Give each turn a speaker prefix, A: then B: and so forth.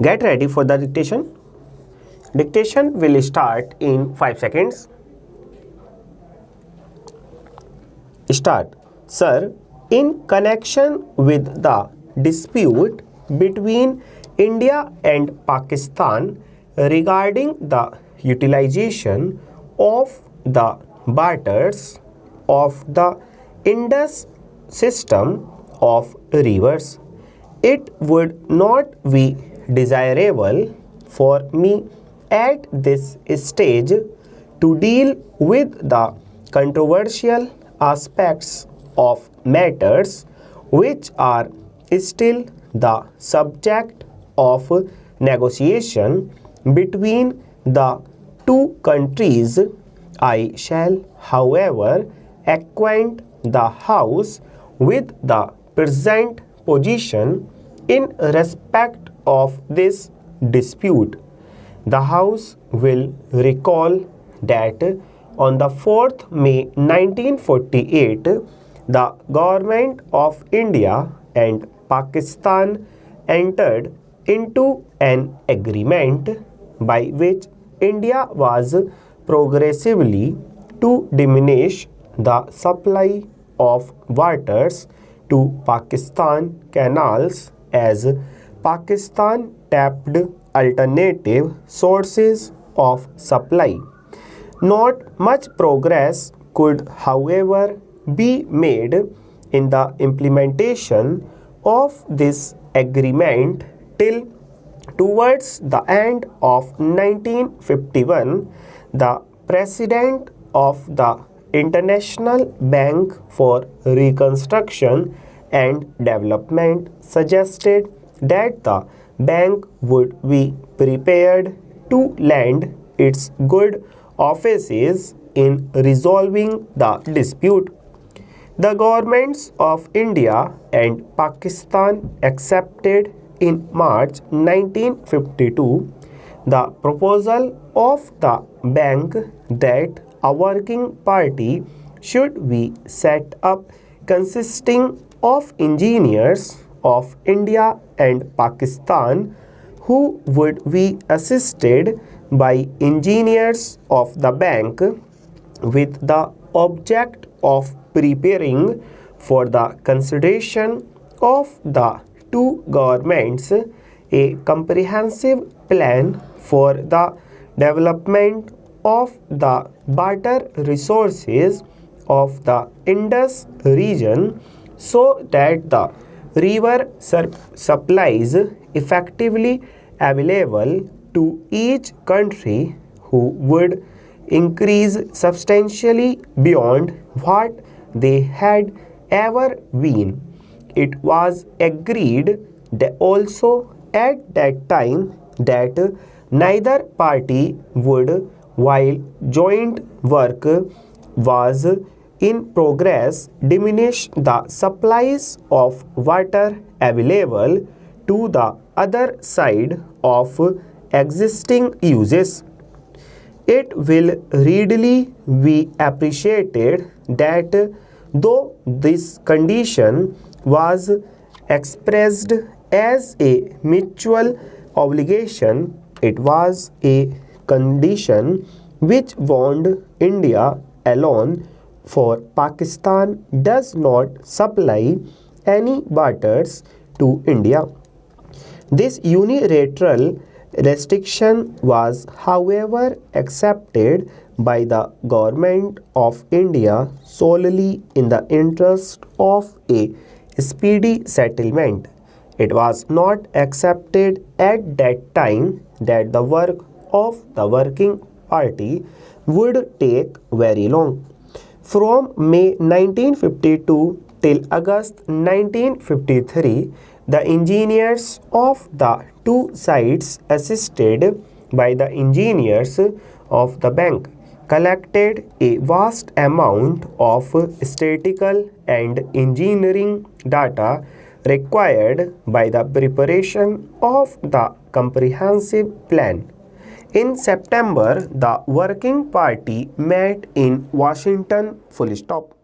A: Get ready for the dictation. Dictation will start in 5 seconds. Start. Sir, in connection with the dispute between India and Pakistan regarding the utilization of the waters of the Indus system of rivers, it would not be desirable for me at this stage to deal with the controversial aspects of matters which are still the subject of negotiation between the two countries. I shall, however, acquaint the House with the present position in respect of this dispute. The House will recall that on the 4th May 1948, the Government of India and Pakistan entered into an agreement by which India was progressively to diminish the supply of waters to Pakistan canals as Pakistan tapped alternative sources of supply. Not much progress could, however, be made in the implementation of this agreement till towards the end of 1951, the President of the International Bank for Reconstruction and Development suggested that the bank would be prepared to lend its good offices in resolving the dispute. The governments of India and Pakistan accepted in March 1952 the proposal of the bank that a working party should be set up consisting of engineers of India and Pakistan who would be assisted by engineers of the bank with the object of preparing for the consideration of the two governments a comprehensive plan for the development of the water resources of the Indus region so that the river supplies effectively available to each country who would increase substantially beyond what they had ever been. It was agreed that also at that time that neither party would, while joint work was in progress, diminish the supplies of water available to the other side of existing uses. It will readily be appreciated that though this condition was expressed as a mutual obligation, it was a condition which bound India alone, for Pakistan does not supply any waters to India. This unilateral restriction was, however, accepted by the Government of India solely in the interest of a speedy settlement. It was not accepted at that time that the work of the working party would take very long. From May 1952 till August 1953, the engineers of the two sides, assisted by the engineers of the bank, collected a vast amount of statistical and engineering data required by the preparation of the comprehensive plan. In September, the working party met in Washington. Full stop.